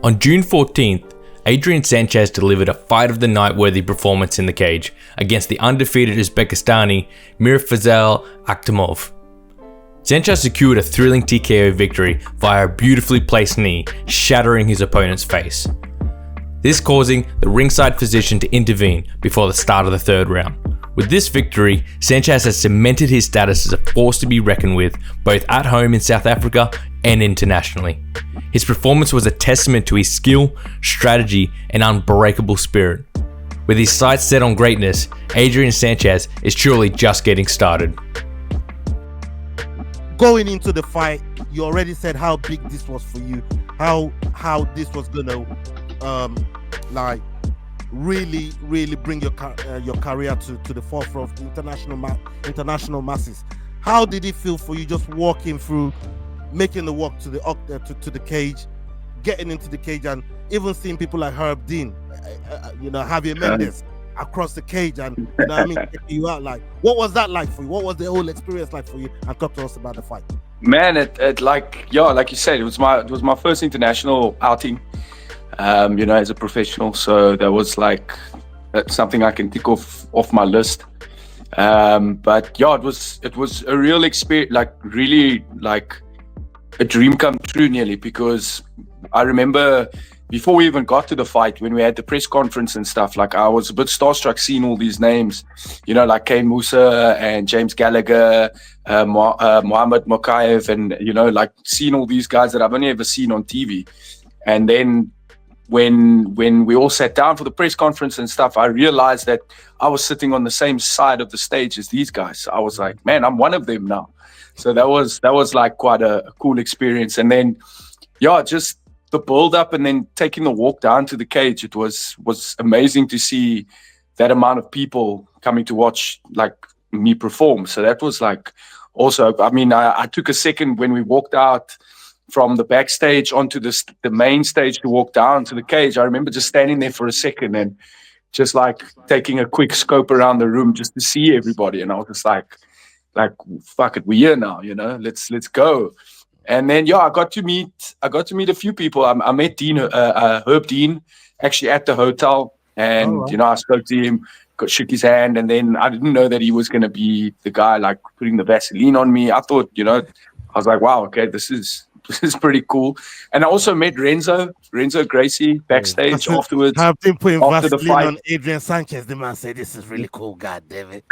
On June 14th, Adrian Sanchez delivered a fight of the night worthy performance in the cage against the undefeated Uzbekistani Mirafzal Akhtamov. Sanchez secured a thrilling TKO victory via a beautifully placed knee, shattering his opponent's face. This causing the ringside physician to intervene before the start of the third round. With this victory, Sanchez has cemented his status as a force to be reckoned with, both at home in South Africa and internationally. His performance was a testament to his skill, strategy, and unbreakable spirit. With his sights set on greatness, Adrian Sanchez is truly just getting started. Going into the fight, you already said how big this was for you, how this was gonna really bring your career to the forefront of international masses. How did it feel for you just walking through, making the walk to the cage, getting into the cage, and even seeing people like Herb Dean, Javier Mendes across the cage, and taking you out? Like, what was that like for you? What was the whole experience like for you? And talk to us about the fight. Man, like you said, it was my first international outing. As a professional, so that was that's something I can tick off my list. But yeah, it was a real experience, really a dream come true nearly, because I remember before we even got to the fight, when we had the press conference and stuff, I was a bit starstruck seeing all these names, like Kane Musa and James Gallagher, Mohamed Mokaev, and seeing all these guys that I've only ever seen on TV. And then when we all sat down for the press conference and stuff, I realized that I was sitting on the same side of the stage as these guys. I was like, man, I'm one of them now. So that was quite a cool experience. And then, just the build up and then taking the walk down to the cage. It was amazing to see that amount of people coming to watch me perform. So that was also, I took a second when we walked out from the backstage onto the main stage to walk down to the cage. I remember just standing there for a second and just taking a quick scope around the room just to see everybody. And I was just like, fuck it, we're here now, let's go. And then I got to meet a few people. I met Dean, Herb Dean, actually at the hotel, and I spoke to him, shook his hand, and then I didn't know that he was going to be the guy putting the Vaseline on me. I thought, I was like, wow, okay, this is pretty cool. And I also met Renzo Gracie backstage afterwards. I've been putting after the Vaseline fight on Adrian Sanchez. The man said, "This is really cool, God damn it."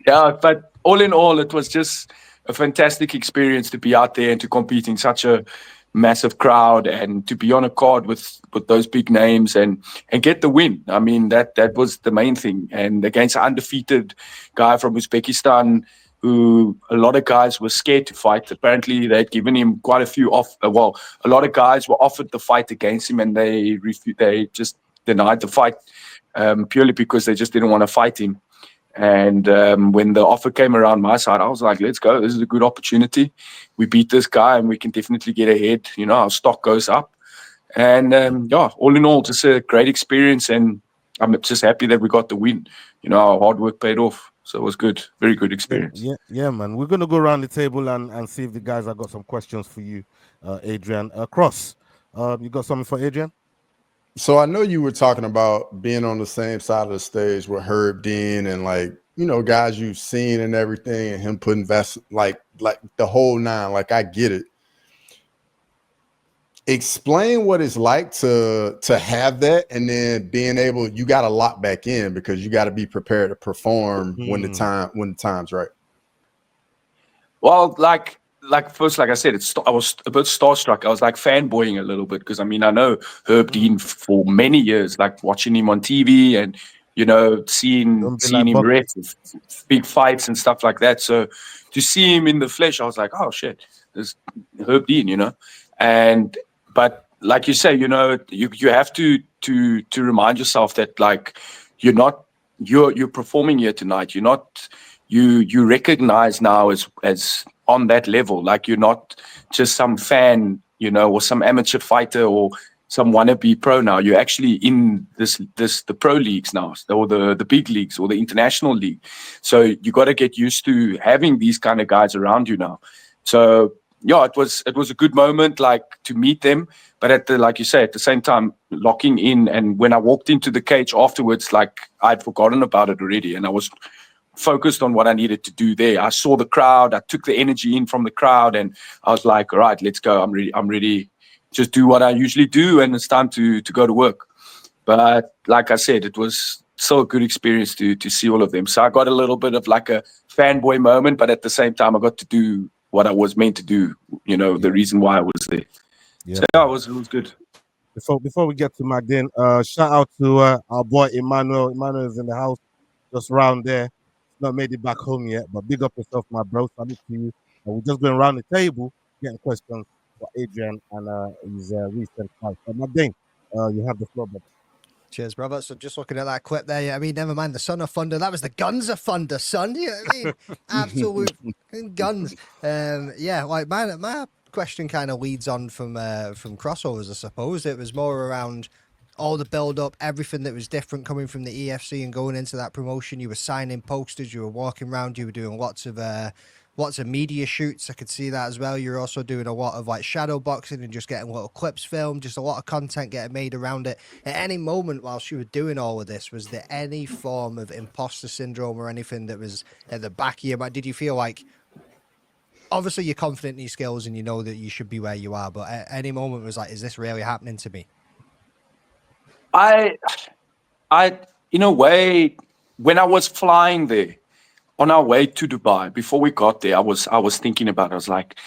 Yeah, but all in all, it was just a fantastic experience to be out there and to compete in such a massive crowd and to be on a card with those big names and get the win. I mean, that was the main thing. And against an undefeated guy from Uzbekistan, who a lot of guys were scared to fight. Apparently, they'd given him quite a few a lot of guys were offered the fight against him, and they just denied the fight purely because they just didn't want to fight him. And when the offer came around my side, I was like, let's go. This is a good opportunity. We beat this guy and we can definitely get ahead. Our stock goes up. And all in all, just a great experience. And I'm just happy that we got the win. Our hard work paid off. So it was good. Very good experience. Yeah, man. We're going to go around the table and see if the guys have got some questions for you, Adrian. Cross, you got something for Adrian? So I know you were talking about being on the same side of the stage with Herb Dean and guys you've seen and everything, and him putting like the whole nine. I get it. Explain what it's like to have that, and then being able, you got to lock back in because you got to be prepared to perform when the time's right. Well, first, like I said, I was a bit starstruck. I was fanboying a little bit because I know Herb Dean for many years, watching him on TV and seeing him ref big fights and stuff like that. So to see him in the flesh, I was like, oh shit, there's Herb Dean, But like you say, you have to remind yourself that you're performing here tonight. You're not you recognize now as on that level. You're not just some fan, or some amateur fighter or some wannabe pro now. You're actually in the pro leagues now, or the big leagues or the international league. So you got to get used to having these kind of guys around you now. So yeah, it was a good moment, like, to meet them. But like you say, at the same time, locking in. And when I walked into the cage afterwards, like, I'd forgotten about it already, and I was focused on what I needed to do there. I saw the crowd, I took the energy in from the crowd, and I was like, all right, let's go. I'm ready. Just do what I usually do, and it's time to go to work. But like I said, it was so a good experience to see all of them. So I got a little bit of like a fanboy moment, but at the same time, I got to do what I was meant to do. The reason why I was there. Yeah. So yeah, it was good. Before we get to Magdin, shout out to our boy Emmanuel. Emmanuel is in the house, just around there. Not made it back home yet, but big up yourself, my bro. Salute to you. And we're just going around the table getting questions for Adrian and his recent fight. Magdin, you have the floor, brother. Cheers, brother. So just looking at that clip there, yeah, I mean, never mind the Son of Thunder. That was the Guns of Thunder, son. You know what I mean? Absolute guns. Yeah, like my question kind of leads on from crossovers, I suppose. It was more around all the build-up, everything that was different coming from the EFC and going into that promotion. You were signing posters, you were walking around, you were doing lots of media shoots. I could see that as well. You're also doing a lot of like shadow boxing and just getting little clips filmed, just a lot of content getting made around it. At any moment whilst you were doing all of this, was there any form of imposter syndrome or anything that was at the back of your mind? Did you feel like, obviously you're confident in your skills and you know that you should be where you are, but at any moment was like, is this really happening to me? I, in a way, when I was flying there, on our way to Dubai, before we got there, I was thinking about it. I was like,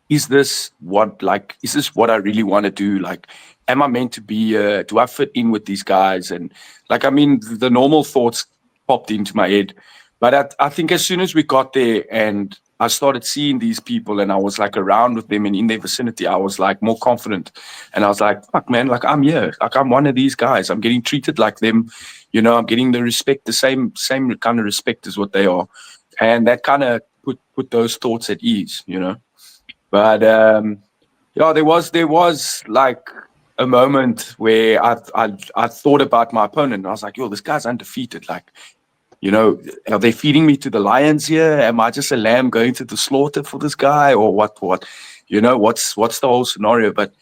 is this what I really want to do? Like, am I meant to be? Do I fit in with these guys? And like, I mean, the normal thoughts popped into my head. But I think as soon as we got there and I started seeing these people and I was like around with them and in their vicinity, I was like more confident. And I was like, fuck, man, like, I'm here. Like, I'm one of these guys. I'm getting treated like them. I'm getting the respect, the same kind of respect as what they are. And that kind of put those thoughts at ease, But yeah, there was like a moment where I thought about my opponent. I was like, yo, this guy's undefeated. Like, are they feeding me to the lions here? Am I just a lamb going to the slaughter for this guy, or what? What's the whole scenario? But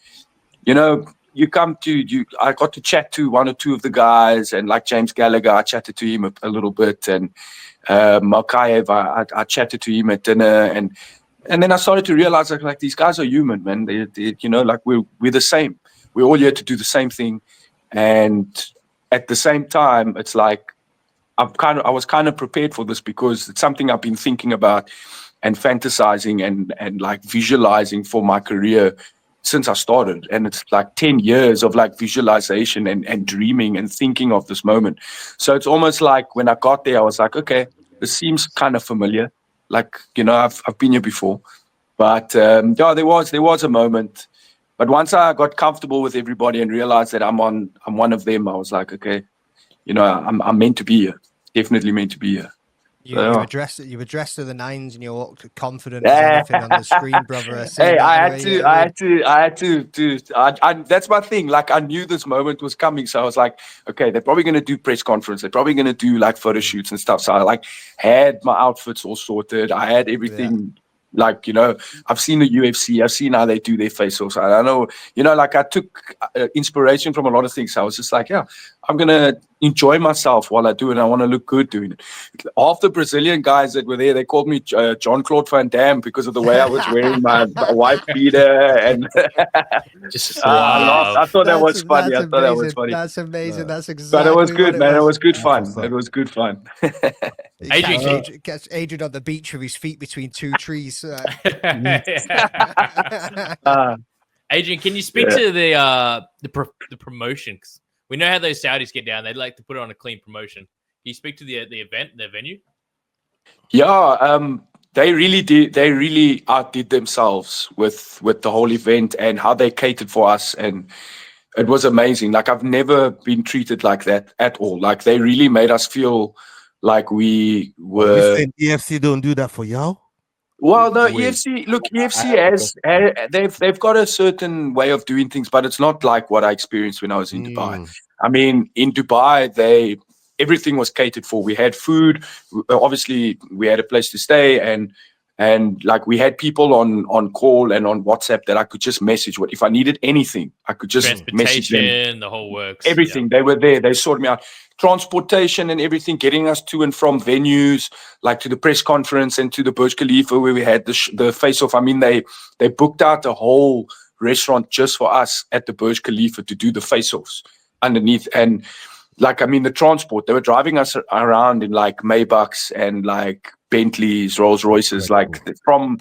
I got to chat to one or two of the guys, and like James Gallagher, I chatted to him a little bit, and Malkaev, I chatted to him at dinner, and then I started to realize like these guys are human, man. They like we're the same. We're all here to do the same thing, and at the same time, it's like I was kind of prepared for this because it's something I've been thinking about and fantasizing and like visualizing for my career since I started. And it's like 10 years of like visualization and dreaming and thinking of this moment. So it's almost like when I got there, I was like, okay, this seems kind of familiar. Like, I've been here before. But yeah, there was a moment. But once I got comfortable with everybody and realized that I'm one of them, I was like, okay, I'm meant to be here. Definitely meant to be here. You were dressed to the nines, and you looked confident as anything on the screen, brother. Hey, I had to. That's my thing. Like, I knew this moment was coming, so I was like, okay, they're probably going to do press conference. They're probably going to do like photo shoots and stuff. So I like had my outfits all sorted. I had everything. Yeah. Like, I've seen the UFC. I've seen how they do their face-offs. I know, like I took inspiration from a lot of things. So I was just like, yeah, I'm going to enjoy myself while I do it. I want to look good doing it. Half the Brazilian guys that were there, they called me Jean-Claude Van Damme because of the way I was wearing my white beater. And just wow. I thought that was funny. That's amazing. That's exactly. But it was good, man. It was good fun. It was good fun. Gets Adrian on the beach with his feet between two trees. Adrian, can you speak to the promotion? We know how those Saudis get down. They'd like to put on a clean promotion. Can you speak to the event, the venue? Yeah, they really did. They really outdid themselves with the whole event and how they catered for us, and it was amazing. Like, I've never been treated like that at all. Like, they really made us feel like we were. EFC don't do that for y'all? Well, no, EFC. Look, EFC has they've got a certain way of doing things, but it's not like what I experienced when I was in Dubai. I mean, in Dubai, everything was catered for. We had food. Obviously, we had a place to stay, and And like we had people on call and on WhatsApp that I could just message. What if I needed anything, I could just message them. Transportation, the whole works. Everything. They were there. They sorted me out. Transportation and everything, getting us to and from venues, like to the press conference and to the Burj Khalifa where we had the face-off. I mean, they booked out a whole restaurant just for us at the Burj Khalifa to do the face-offs underneath. And like, I mean, the transport, they were driving us around in like Maybachs and like Bentleys, Rolls Royces, like from,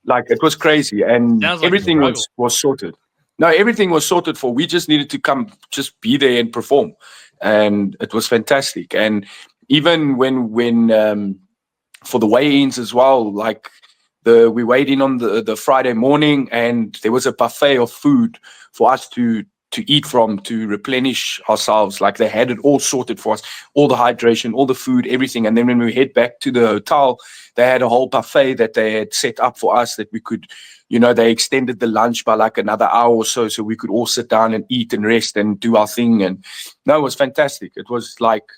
like, it was crazy. And Sounds like everything a struggle. was sorted. No, everything was sorted for. We just needed to come, just be there and perform. And it was fantastic. And even when for the weigh-ins as well, like we weighed in on the Friday morning, and there was a buffet of food for us to eat from, to replenish ourselves. Like they had it all sorted for us, all the hydration, all the food, everything. And then when we head back to the hotel, they had a whole buffet that they had set up for us that we could, you know, they extended the lunch by like another hour or so we could all sit down and eat and rest and do our thing. And no, it was fantastic. It was like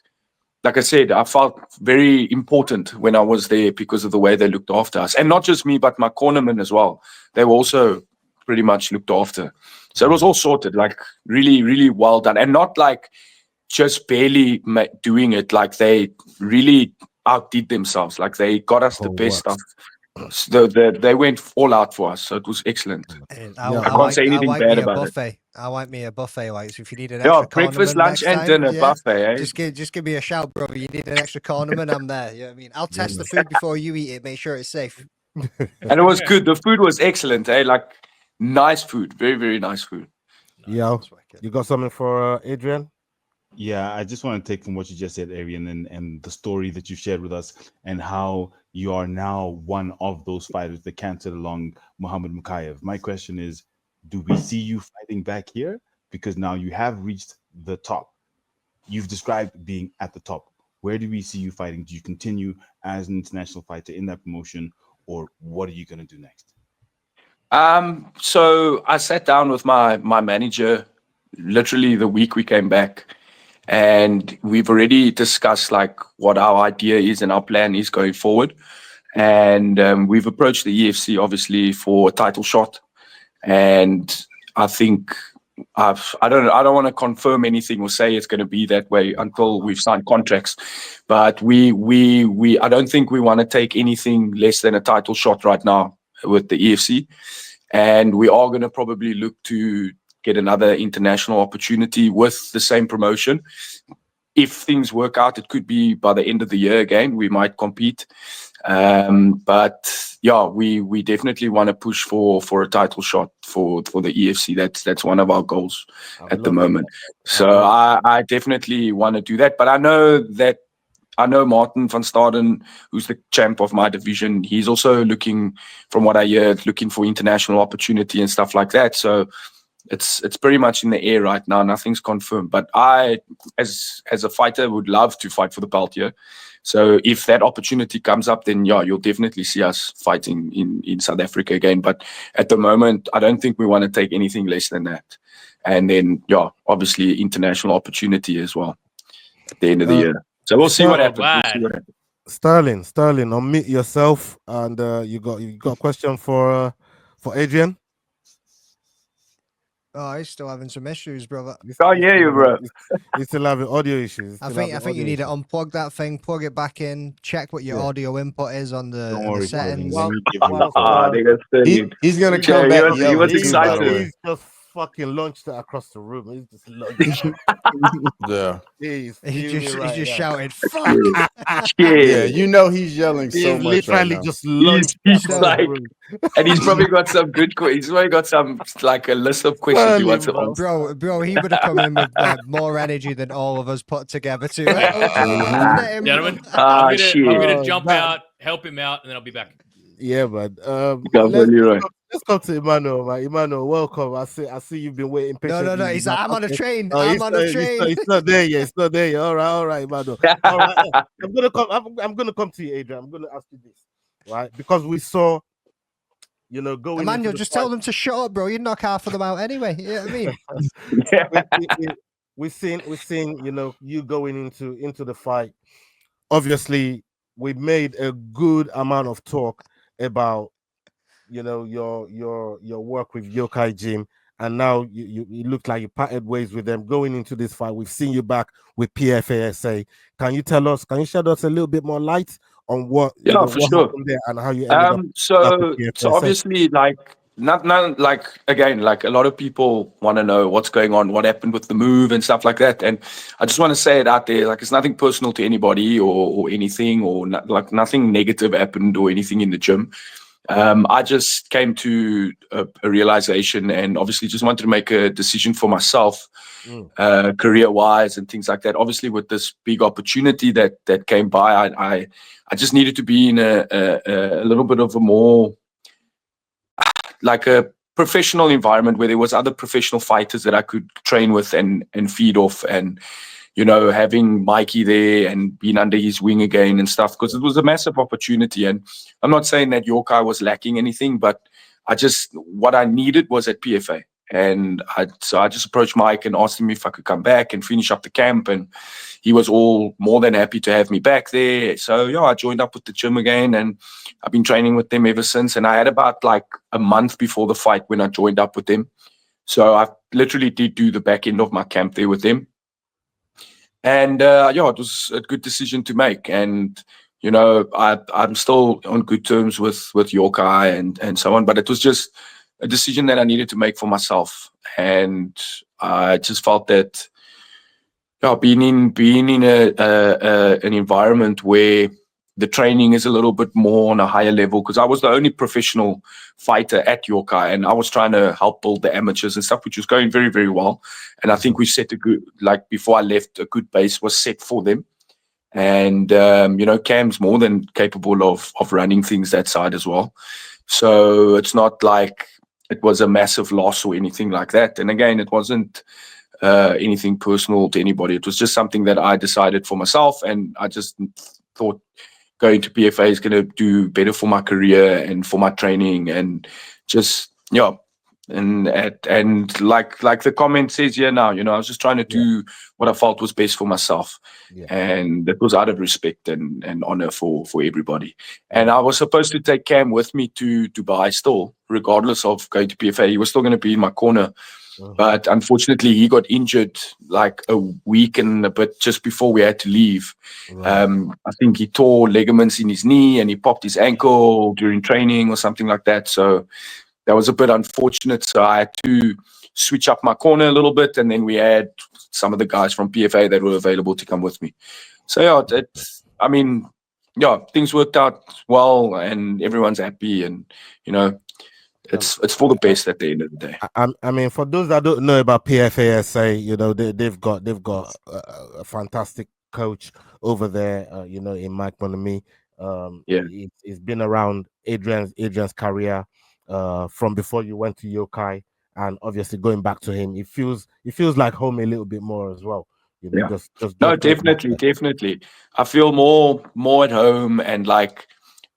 I said, I felt very important when I was there because of the way they looked after us. And not just me, but my cornermen as well. They were also pretty much looked after. So it was all sorted, like really, really well done. And not like just barely doing it, like they really outdid themselves. Like they got us the best stuff. So they went all out for us. So it was excellent. I can't say anything bad about it. I like me a buffet. Like, so if you need an extra breakfast, lunch, and time, dinner buffet. Eh? Just give me a shout, brother. You need an extra condiment, I'm there. You know what I mean? I'll test the food before you eat it. Make sure it's safe. And it was good. The food was excellent. Eh? Like nice food, very, very nice food. Yeah, you got something for Adrian? Yeah, I just want to take from what you just said, Arian, and the story that you shared with us, and how you are now one of those fighters that cantered along Muhammad Mukayev. My question is, do we see you fighting back here? Because now you have reached the top. You've described being at the top. Where do we see you fighting? Do you continue as an international fighter in that promotion, or what are you going to do next? So I sat down with my manager literally the week we came back, and we've already discussed like what our idea is and our plan is going forward. And we've approached the EFC obviously for a title shot. And I think I don't want to confirm anything or say it's going to be that way until we've signed contracts. But I don't think we want to take anything less than a title shot right now with the EFC. And we are going to probably look to get another international opportunity with the same promotion. If things work out, it could be by the end of the year again, we might compete. But yeah, we definitely want to push for a title shot for the EFC. That's one of our goals at the moment. So I definitely want to do that. But I know Martin van Staden, who's the champ of my division, he's also looking, from what I hear, looking for international opportunity and stuff like that. So it's pretty much in the air right now. Nothing's confirmed. But I, as a fighter, would love to fight for the belt here. So if that opportunity comes up, then yeah, you'll definitely see us fighting in South Africa again. But at the moment, I don't think we want to take anything less than that. And then, yeah, obviously international opportunity as well at the end of the year. So we'll see what happens. Sterling, unmute yourself, and you got a question for Adrian. Oh, he's still having some issues, brother. Oh yeah, you bro. He's still having audio issues. I think you need to unplug that thing, plug it back in, check what your audio input is on the settings. He's gonna come back. He was excited. He's just fucking launched it across the room. He's just launched. Yeah. He just shouted, "Fuck!" Yeah, you know he's yelling so much. Literally right just launched. He's like, and he's probably got some good questions. He's probably got some like a list of questions he wants to answer. Bro, he would have come in with more energy than all of us put together too. Gentlemen, I'm gonna jump out, help him out, and then I'll be back. Yeah, man. Let's come to Emmanuel, man. Emmanuel, welcome. I see you've been waiting patiently. No. He's like, I'm on a train. I'm on a train. It's not there yet. It's not there yet. All right, Emmanuel. All right. I'm gonna come to you, Adrian. I'm gonna ask you this, right? Because we saw, going. Emmanuel, just tell them to shut up, bro. You'd knock half of them out anyway. You know what I mean? We've seen, you going into the fight. Obviously, we made a good amount of talk about your work with Yokai Gym, and now you look like you parted ways with them going into this fight. We've seen you back with PFASA. Can you tell us? Can you shed us a little bit more light on what Yeah, for what sure. happened there and how you ended up with So PFASA? obviously, like not like again, like a lot of people want to know what's going on, what happened with the move and stuff like that. And I just want to say it out there, like it's nothing personal to anybody or anything, or like nothing negative happened or anything in the gym. I just came to a realization, and obviously just wanted to make a decision for myself, Mm. career-wise and things like that. Obviously, with this big opportunity that came by, I just needed to be in a little bit of a more like a professional environment where there was other professional fighters that I could train with and feed off, and having Mikey there and being under his wing again and stuff, because it was a massive opportunity. And I'm not saying that Yokai was lacking anything, but what I needed was at PFA. And so I just approached Mike and asked him if I could come back and finish up the camp. And he was all more than happy to have me back there. So yeah, I joined up with the gym again, and I've been training with them ever since. And I had about like a month before the fight when I joined up with them. So I literally did do the back end of my camp there with them. And yeah, it was a good decision to make. And I'm still on good terms with Yokai and so on. But it was just a decision that I needed to make for myself. And I just felt that being in an environment where the training is a little bit more on a higher level, because I was the only professional fighter at Yokai, and I was trying to help build the amateurs and stuff, which was going very, very well. And I think we set a good, like before I left, a good base was set for them. And Cam's more than capable of running things that side as well. So it's not like it was a massive loss or anything like that. And again, it wasn't anything personal to anybody. It was just something that I decided for myself, and I just thought going to PFA is going to do better for my career and for my training, and just and like the comment says here now, I was just trying to do what I felt was best for myself, and that was out of respect and honor for everybody. And I was supposed to take Cam with me to Dubai still, regardless of going to PFA. He was still going to be in my corner. But unfortunately, he got injured like a week and a bit just before we had to leave. I think he tore ligaments in his knee and he popped his ankle during training or something like that. So that was a bit unfortunate. So I had to switch up my corner a little bit. And then we had some of the guys from PFA that were available to come with me. So things worked out well and everyone's happy, and, it's for the best at the end of the day. I mean, for those that don't know about PFASA, they've got a fantastic coach over there. In Mike Bonamy. He's been around Adrian's career from before you went to Yokai, and obviously going back to him, it feels like home a little bit more as well. Definitely. I feel more at home, and like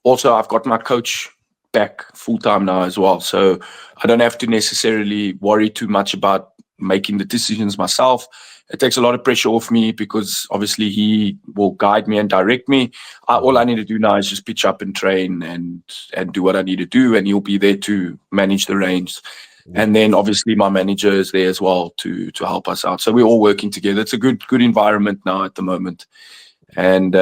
also I've got my coach back full time now as well, so I don't have to necessarily worry too much about making the decisions myself. It takes a lot of pressure off me, because obviously he will guide me and direct me. All I need to do now is just pitch up and train and do what I need to do, and he'll be there to manage the reins. And then obviously my manager is there as well to help us out, so we're all working together. It's a good environment now at the moment. And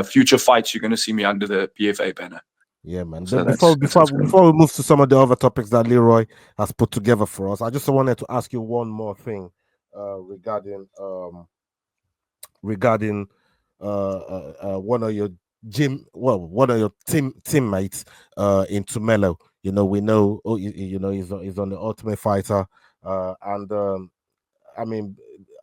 future fights, you're going to see me under the PFA banner. Yeah, man. So before we move to some of the other topics that Leroy has put together for us, I just wanted to ask you one more thing regarding one of your teammates in Tumelo. We know he's on the Ultimate Fighter, and I mean,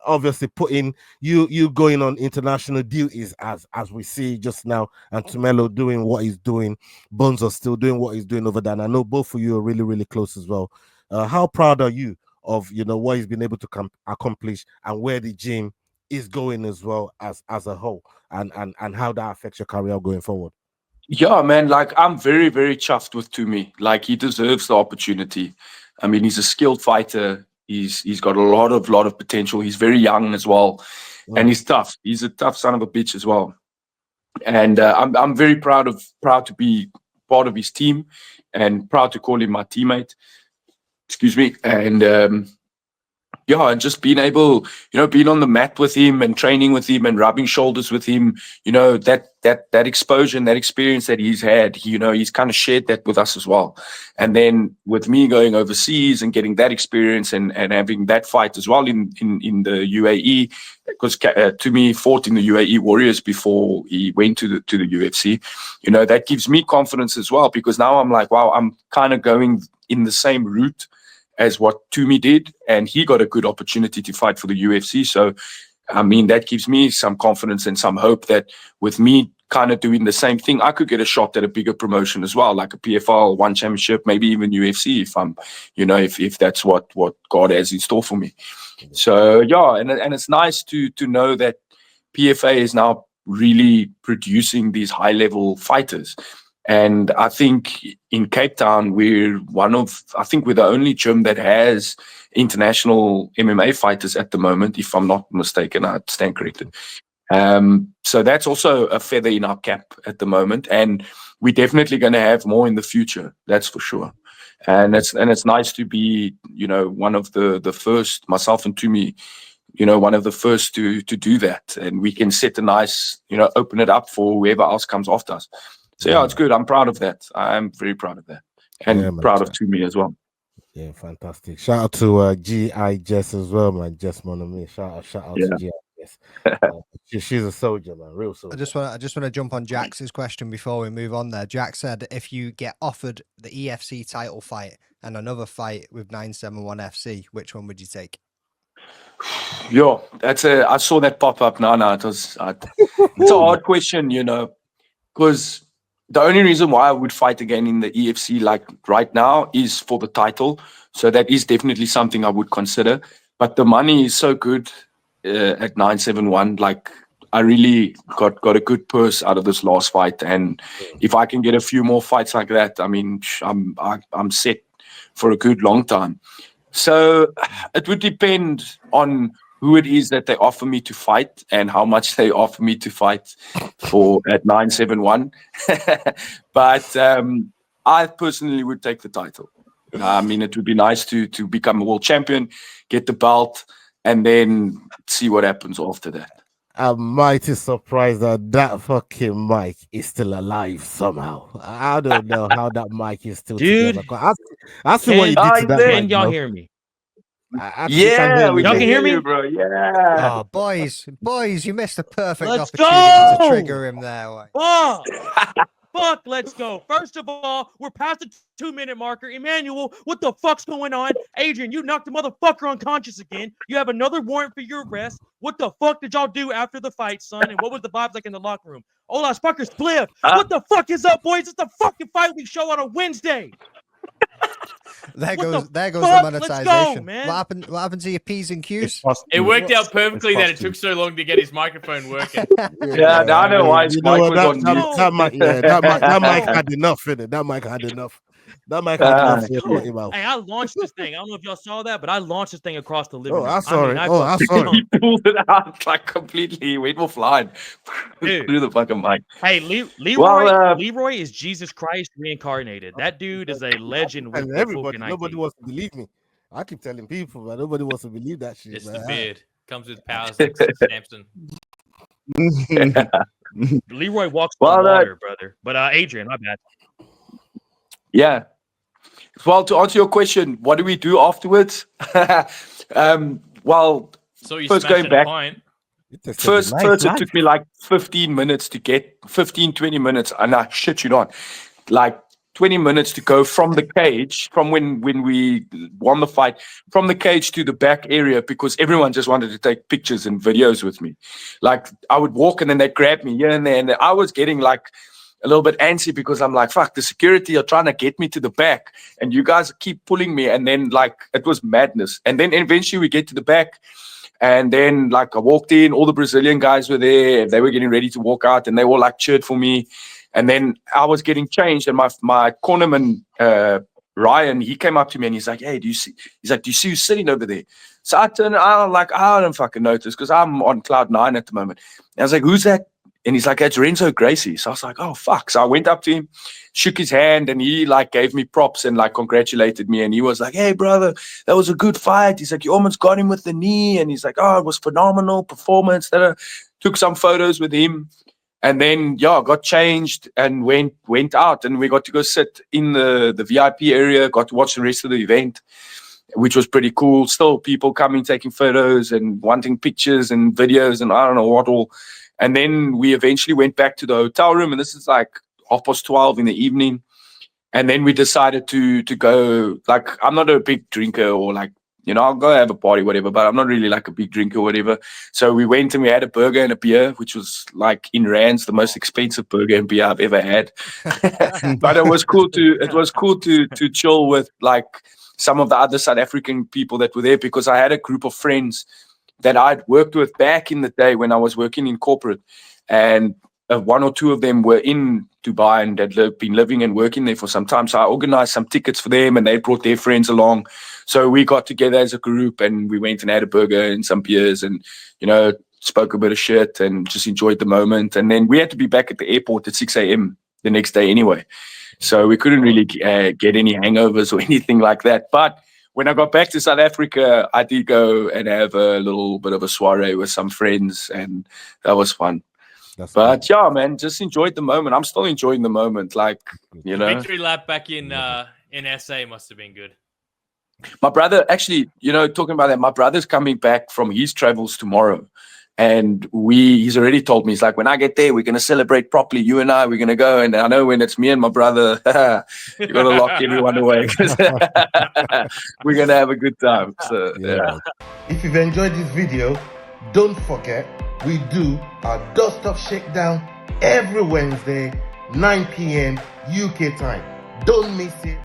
obviously putting you going on international duties as we see just now, and Tumelo doing what he's doing, Bonzo still doing what he's doing over there. And I know both of you are really, really close as well. How proud are you of what he's been able to accomplish, and where the gym is going as well as a whole, and how that affects your career going forward? Yeah, man, like I'm very, very chuffed with Tumi. Like he deserves the opportunity. I mean, he's a skilled fighter. He's got a lot of potential. He's very young as well, and he's tough. He's a tough son of a bitch as well. And I'm very proud to be part of his team, and proud to call him my teammate. Excuse me. And yeah, and just being able, being on the mat with him and training with him and rubbing shoulders with him, that exposure and that experience that he's had, he's kind of shared that with us as well. And then with me going overseas and getting that experience and having that fight as well in the UAE, because Tumi fought in the UAE Warriors before he went to the UFC, that gives me confidence as well, because now I'm like, wow, I'm kind of going in the same route as what Tumi did, and he got a good opportunity to fight for the UFC. So, I mean, that gives me some confidence and some hope that with me kind of doing the same thing, I could get a shot at a bigger promotion as well, like a PFL, one championship, maybe even UFC, if I'm, if that's what God has in store for me. So yeah, and it's nice to know that PFA is now really producing these high level fighters. And I think in Cape Town, we're the only gym that has international MMA fighters at the moment, if I'm not mistaken. I stand corrected. So that's also a feather in our cap at the moment. And we're definitely going to have more in the future. That's for sure. And it's nice to be, one of the first, myself and Tumi, one of the first to do that. And we can set a nice, open it up for whoever else comes after us. So yeah, it's good. I'm proud of that. I'm very proud of that, and proud of Tumi as well. Yeah, fantastic. Shout out to G.I. Jess as well, man. Jess Monami. Shout out to G.I. Jess. She's a soldier, man. Real soldier. I just want to jump on Jax's question before we move on there. Jax said, if you get offered the EFC title fight and another fight with 971 FC, which one would you take? Yo, I saw that pop up. No, it's a hard question, because the only reason why I would fight again in the EFC like right now is for the title. So that is definitely something I would consider. But the money is so good at 971. Like, I really got a good purse out of this last fight. And if I can get a few more fights like that, I mean, I'm set for a good long time. So it would depend on who it is that they offer me to fight and how much they offer me to fight for at 971. But I personally would take the title. I mean, it would be nice to become a world champion, get the belt, and then see what happens after that. I'm mighty surprised that fucking mic is still alive somehow. I don't know how that mic is still together. I see what you did to that mic. Can y'all hear me? Yeah, y'all can hear me, bro. Yeah. Oh, boys, you missed a perfect opportunity to trigger him there. Fuck, let's go. First of all, we're past the 2-minute marker. Emmanuel, what the fuck's going on? Adrian, you knocked the motherfucker unconscious again. You have another warrant for your arrest. What the fuck did y'all do after the fight, son? And what was the vibes like in the locker room? Ola Spucker Spliff. What the fuck is up, boys? It's the fucking fight week show on a Wednesday. There goes the monetization. Let's go, man. What happened to your P's and Q's? It worked out perfectly that it took so long to get his microphone working. Yeah, I know why his mic was on mute. That mic had enough in it. That mic had enough. That mic had enough. Hey, I launched this thing. I don't know if y'all saw that, but I launched this thing across the living room. I saw it. He pulled it out like completely. He went offline through the fucking mic. Hey, Leroy is Jesus Christ reincarnated. That dude is a legend. And nobody wants to believe me. I keep telling people, but nobody wants to believe that shit. It's the beard. Comes with powers like Samson. Leroy walks on water, brother. But Adrian, my bad. Yeah. Well, to answer your question, what do we do afterwards? So you first going back. First, it took me like 15 minutes to get 20 minutes. And I shit you not, like 20 minutes to go from the cage, from when we won the fight, from the cage to the back area, because everyone just wanted to take pictures and videos with me. Like, I would walk and then they'd grab me here and there. And I was getting like a little bit antsy because I'm like, fuck, the security are trying to get me to the back and you guys keep pulling me. And then like, it was madness. And then eventually we get to the back. And then, like, I walked in, all the Brazilian guys were there. They were getting ready to walk out, and they all, like, cheered for me. And then I was getting changed, and my cornerman, Ryan, he came up to me, and he's like, hey, do you see who's sitting over there? So I turned around, like, I don't fucking notice, because I'm on cloud 9 at the moment. And I was like, who's that? And he's like, that's Renzo Gracie. So I was like, oh, fuck. So I went up to him, shook his hand, and he like gave me props and like congratulated me. And he was like, hey, brother, that was a good fight. He's like, you almost got him with the knee. And he's like, oh, it was phenomenal performance. Took some photos with him. And then, got changed and went out. And we got to go sit in the VIP area, got to watch the rest of the event, which was pretty cool. Still people coming, taking photos and wanting pictures and videos and I don't know what all. And then we eventually went back to the hotel room, and this is like 12:30 in the evening. And then we decided to go, like, I'm not a big drinker or like, I'll go have a party, whatever, but I'm not really like a big drinker or whatever. So we went and we had a burger and a beer, which was like in rands, the most expensive burger and beer I've ever had. But it was cool to chill with like some of the other South African people that were there, because I had a group of friends that I'd worked with back in the day when I was working in corporate, and one or two of them were in Dubai and had been living and working there for some time. So I organized some tickets for them, and they brought their friends along. So we got together as a group, and we went and had a burger and some beers, and spoke a bit of shit and just enjoyed the moment. And then we had to be back at the airport at 6 a.m. the next day anyway, so we couldn't really get any hangovers or anything like that. But when I got back to South Africa, I did go and have a little bit of a soiree with some friends, and that was fun. But yeah, man, just enjoyed the moment. I'm still enjoying the moment. Like, Victory lap back in SA must have been good. My brother, actually, talking about that, my brother's coming back from his travels tomorrow. And he's already told me, he's like, when I get there, we're going to celebrate properly. You and I, we're going to go. And I know when it's me and my brother, you got to lock everyone away, because we're going to have a good time. So, yeah. If you've enjoyed this video, don't forget, we do our Dust Off Shakedown every Wednesday, 9 p.m. UK time. Don't miss it.